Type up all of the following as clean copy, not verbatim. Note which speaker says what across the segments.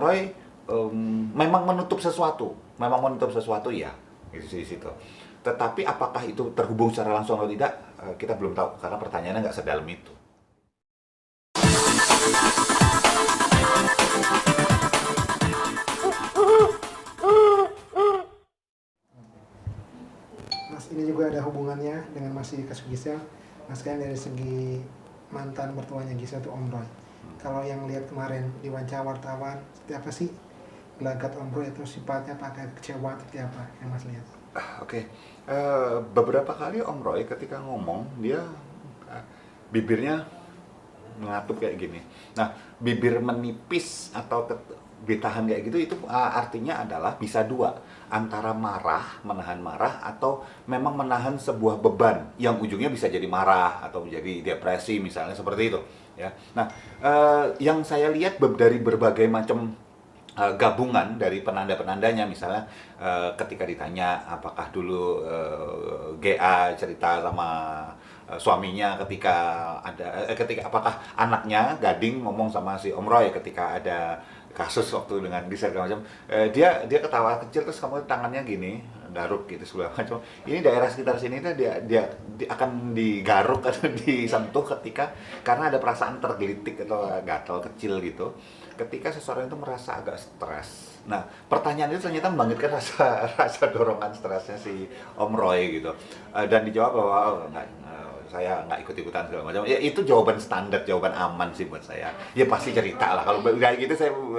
Speaker 1: Roy memang menutup sesuatu, ya, itu di situ. Tetapi apakah itu terhubung secara langsung atau tidak, kita belum tahu karena pertanyaannya nggak sedalam itu.
Speaker 2: Mas, ini juga ada hubungannya dengan masih kasus Gisel. Mas, kan dari segi mantan mertuanya Gisel itu Om Roy. Kalau yang lihat kemarin di wawancara wartawan, seperti apa sih gelagat Om Roy atau sifatnya, apakah kecewa seperti apa yang Mas lihat?
Speaker 1: Oke. Beberapa kali Om Roy ketika ngomong dia bibirnya mengatup kayak gini. Nah, bibir menipis atau ditahan kayak gitu itu artinya adalah bisa dua, antara marah, menahan marah, atau memang menahan sebuah beban yang ujungnya bisa jadi marah atau jadi depresi misalnya, seperti itu ya. Nah, yang saya lihat dari berbagai macam gabungan dari penanda-penandanya, misalnya ketika ditanya apakah dulu GA cerita sama suaminya ketika ketika apakah anaknya Gading ngomong sama si Om Roy ketika ada kasus waktu dengan Gisel segala macam, dia ketawa kecil terus kamu tangannya gini garuk gitu segala macam. Ini daerah sekitar sini tuh dia akan digaruk atau disentuh ketika karena ada perasaan tergelitik atau gatal kecil gitu ketika seseorang itu merasa agak stres. Nah, pertanyaan itu ternyata membangkitkan rasa dorongan stresnya si Om Roy gitu. Dan dijawab bahwa saya nggak ikut-ikutan segala macam. Ya itu jawaban standar, jawaban aman sih buat saya. Ya pasti cerita lah. Kalau kayak gitu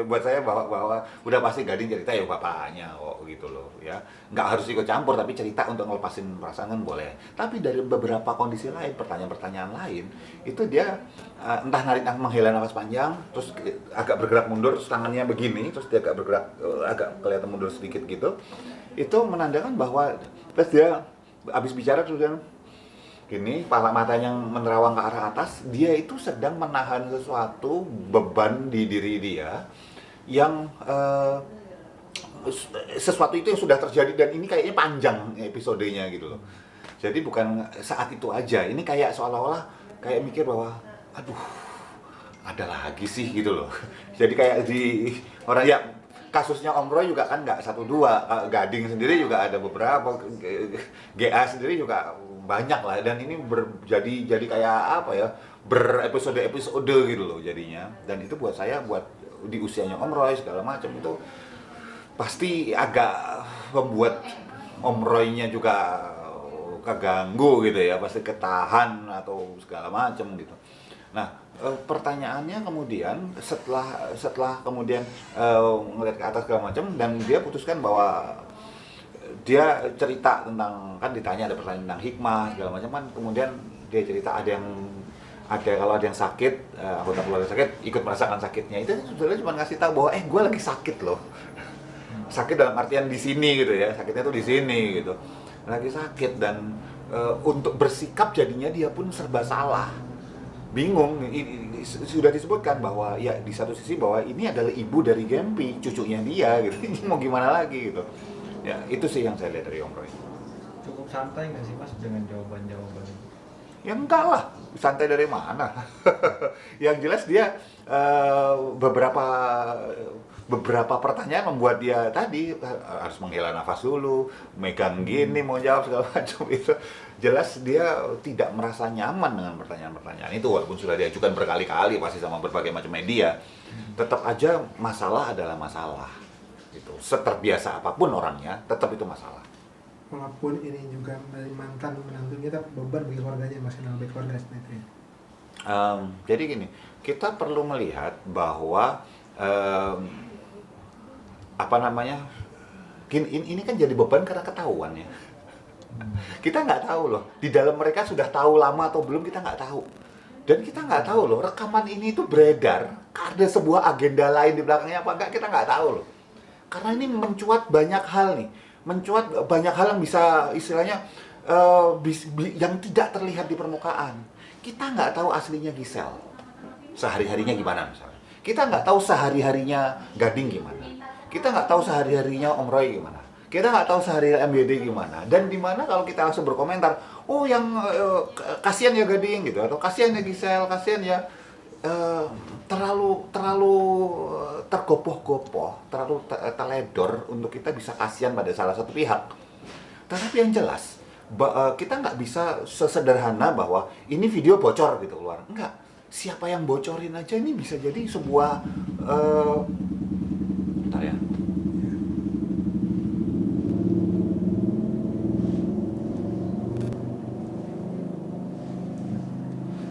Speaker 1: buat saya bahwa udah pasti Gading cerita ya bapaknya kok gitu loh ya. Nggak harus ikut campur tapi cerita untuk ngelepasin perasaan kan boleh. Tapi dari beberapa kondisi lain, pertanyaan-pertanyaan lain itu dia entah menghela nafas panjang, terus agak bergerak mundur, terus tangannya begini, terus dia agak bergerak agak kelihatan mundur sedikit gitu. Itu menandakan bahwa pas dia habis bicara terus dia gini, pala matanya yang menerawang ke arah atas, dia itu sedang menahan sesuatu, beban di diri dia yang sesuatu itu yang sudah terjadi dan ini kayaknya panjang episodenya gitu loh. Jadi bukan saat itu aja, ini kayak seolah-olah kayak mikir bahwa aduh, ada lagi sih gitu loh. Jadi kayak di orang ya kasusnya Om Roy juga kan nggak satu dua, Gading sendiri juga ada beberapa, GA sendiri juga banyak lah, dan ini jadi kayak apa ya, berepisode gitu loh jadinya. Dan itu buat saya, buat di usianya Om Roy segala macam itu pasti agak membuat Om Roy-nya juga keganggu gitu ya, pasti ketahan atau segala macam gitu. Nah, pertanyaannya kemudian setelah kemudian ngeliat ke atas segala macam dan dia putuskan bahwa dia cerita tentang, kan ditanya ada pertanyaan tentang hikmah segala macam kan, kemudian dia cerita kalau ada yang sakit, anggota keluarga sakit, ikut merasakan sakitnya. Itu sebenarnya cuma ngasih tahu bahwa gue lagi sakit loh. Sakit dalam artian di sini gitu ya, sakitnya tuh di sini gitu. Lagi sakit dan untuk bersikap jadinya dia pun serba salah. Bingung, sudah disebutkan bahwa ya di satu sisi bahwa ini adalah ibu dari Gempi, cucunya dia gitu. Mau gimana lagi gitu. Ya, itu sih yang saya lihat dari Om Roy.
Speaker 3: Cukup santai nggak sih Mas dengan jawaban-jawaban itu?
Speaker 1: Ya enggak lah, santai dari mana? Yang jelas dia beberapa pertanyaan membuat dia tadi harus menghela nafas dulu, megang gini mau jawab segala macam itu. Jelas dia tidak merasa nyaman dengan pertanyaan-pertanyaan itu, walaupun sudah diajukan berkali-kali pasti sama berbagai macam media. Tetap aja masalah adalah masalah. Gitu. Seterbiasa apapun orangnya, tetap itu masalah.
Speaker 2: Walaupun ini juga dari mantan menantunya, tapi beban bagi keluarganya, masih bagi keluarga seperti itu.
Speaker 1: Jadi gini, kita perlu melihat bahwa ini kan jadi beban karena ketahuan ya. Kita nggak tahu loh, di dalam mereka sudah tahu lama atau belum, kita nggak tahu. Dan kita nggak tahu loh, rekaman ini itu beredar ada sebuah agenda lain di belakangnya apa enggak, kita nggak tahu loh. Karena ini mencuat banyak hal nih, yang bisa istilahnya yang tidak terlihat di permukaan. Kita nggak tahu aslinya Gisel, sehari-harinya gimana misalnya. Kita nggak tahu sehari-harinya Gading gimana. Kita nggak tahu sehari-harinya Om Roy gimana. Kita nggak tahu sehari MBD gimana. Dan di mana kalau kita langsung berkomentar, oh yang kasihan ya Gading gitu, atau kasihan ya Gisel, kasihan ya terlalu tergopoh-gopoh, terlalu teledor untuk kita bisa kasihan pada salah satu pihak. Tetapi yang jelas, kita nggak bisa sesederhana bahwa ini video bocor gitu keluar. Enggak. Siapa yang bocorin aja ini bisa jadi sebuah bentar ya.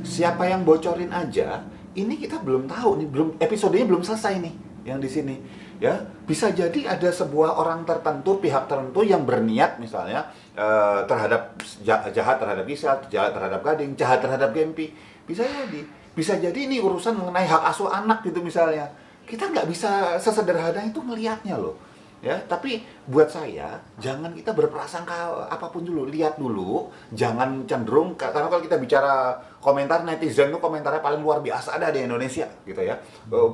Speaker 1: Siapa yang bocorin aja, ini kita belum tahu nih, episodenya belum selesai nih yang di sini. Ya, bisa jadi ada sebuah orang tertentu, pihak tertentu yang berniat misalnya terhadap jahat terhadap Gisel, jahat terhadap Gading, jahat terhadap Gempi. Bisa jadi ini urusan mengenai hak asuh anak gitu misalnya. Kita nggak bisa sesederhana itu melihatnya loh. Ya, tapi buat saya jangan kita berprasangka apapun dulu, lihat dulu, jangan cenderung karena kalau kita bicara komentar netizen tuh komentarnya paling luar biasa ada di Indonesia gitu ya.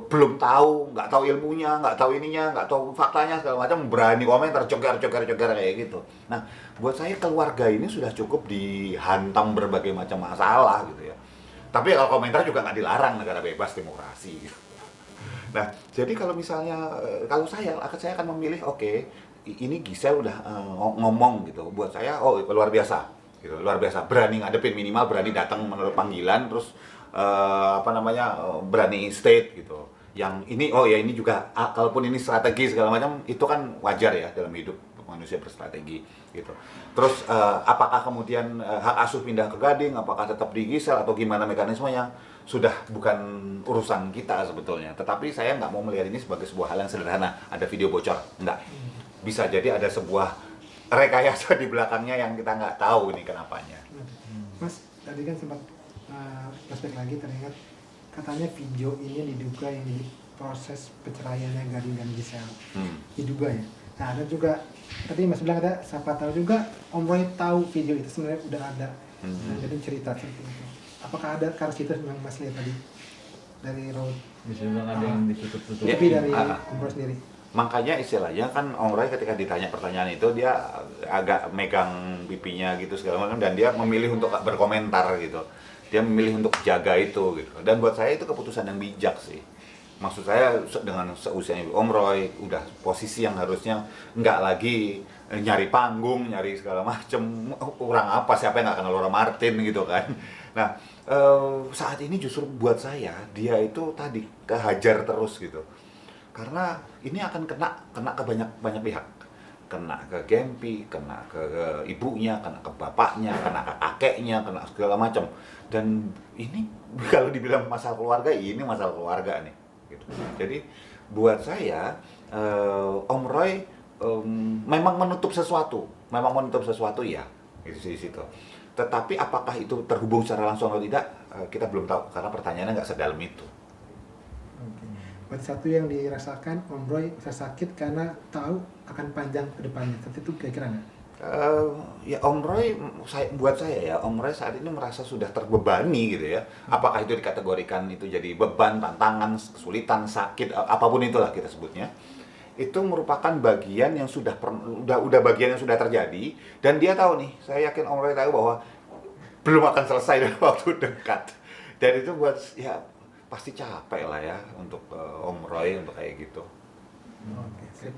Speaker 1: Belum tahu, nggak tahu ilmunya, nggak tahu ininya, nggak tahu faktanya segala macam berani komentar coger kayak gitu. Nah, buat saya keluarga ini sudah cukup dihantam berbagai macam masalah gitu ya. Tapi kalau komentar juga nggak dilarang, negara bebas demokrasi gitu. Nah, jadi kalau misalnya, kalau saya akan memilih, oke, ini Gisel udah ngomong gitu. Buat saya, oh luar biasa, gitu, luar biasa. Berani ngadepin, minimal berani datang menurut panggilan, terus berani state gitu. Yang ini, oh ya ini juga, kalaupun ini strategi segala macam, itu kan wajar ya dalam hidup manusia berstrategi gitu. Terus apakah kemudian hak asuh pindah ke Gading, apakah tetap di Gisel atau gimana mekanismenya? Sudah bukan urusan kita sebetulnya. Tetapi saya nggak mau melihat ini sebagai sebuah hal yang sederhana. Ada video bocor, enggak. Bisa jadi ada sebuah rekayasa di belakangnya yang kita nggak tahu ini kenapanya.
Speaker 2: Mas, tadi kan sempat flashback lagi, teringat katanya video ini diduga ini proses perceraiannya Gading dan Gisel. Diduga ya. Nah, ada juga tadi Mas bilang ada siapa tahu juga Om Roy tahu video itu sebenarnya udah ada. Nah, jadi cerita seperti itu. Apakah ada kasus itu yang Mas lihat tadi dari Road?
Speaker 3: Bisa bilang ada yang ditutup-tutup.
Speaker 2: Tapi dari Om Roy sendiri.
Speaker 1: Makanya istilahnya kan Om Roy ketika ditanya pertanyaan itu dia agak megang pipinya gitu segala macam dan dia memilih untuk gak berkomentar gitu. Dia memilih untuk jaga itu gitu. Dan buat saya itu keputusan yang bijak sih. Maksud saya dengan seusianya Om Roy udah posisi yang harusnya nggak lagi nyari panggung, nyari segala macem, kurang apa, siapa yang nggak kenal Laura Martin gitu kan. Nah, saat ini justru buat saya dia itu tadi kehajar terus gitu. Karena ini akan kena ke banyak pihak. Kena ke Gempi, kena ke ibunya, kena ke bapaknya, kena ke kakeknya, kena segala macam. Dan ini kalau dibilang masalah keluarga, ini masalah keluarga nih gitu. Jadi buat saya Om Roy memang menutup sesuatu ya di situ. Tetapi apakah itu terhubung secara langsung atau tidak, kita belum tahu karena pertanyaannya nggak sedalam itu.
Speaker 2: Oke. Buat satu yang dirasakan Om Roy bisa sakit karena tahu akan panjang ke depannya. Seperti itu kira-kira nggak?
Speaker 1: Ya Om Roy, buat saya ya, Om Roy saat ini merasa sudah terbebani gitu ya. Apakah itu dikategorikan itu jadi beban, tantangan, kesulitan, sakit, apapun itulah kita sebutnya. Itu merupakan bagian yang udah bagian yang sudah terjadi dan dia tahu nih, saya yakin Om Roy tahu bahwa belum akan selesai dalam waktu dekat. Dan itu buat ya pasti capek lah ya untuk Om Roy untuk kayak gitu.
Speaker 2: Oke, sip.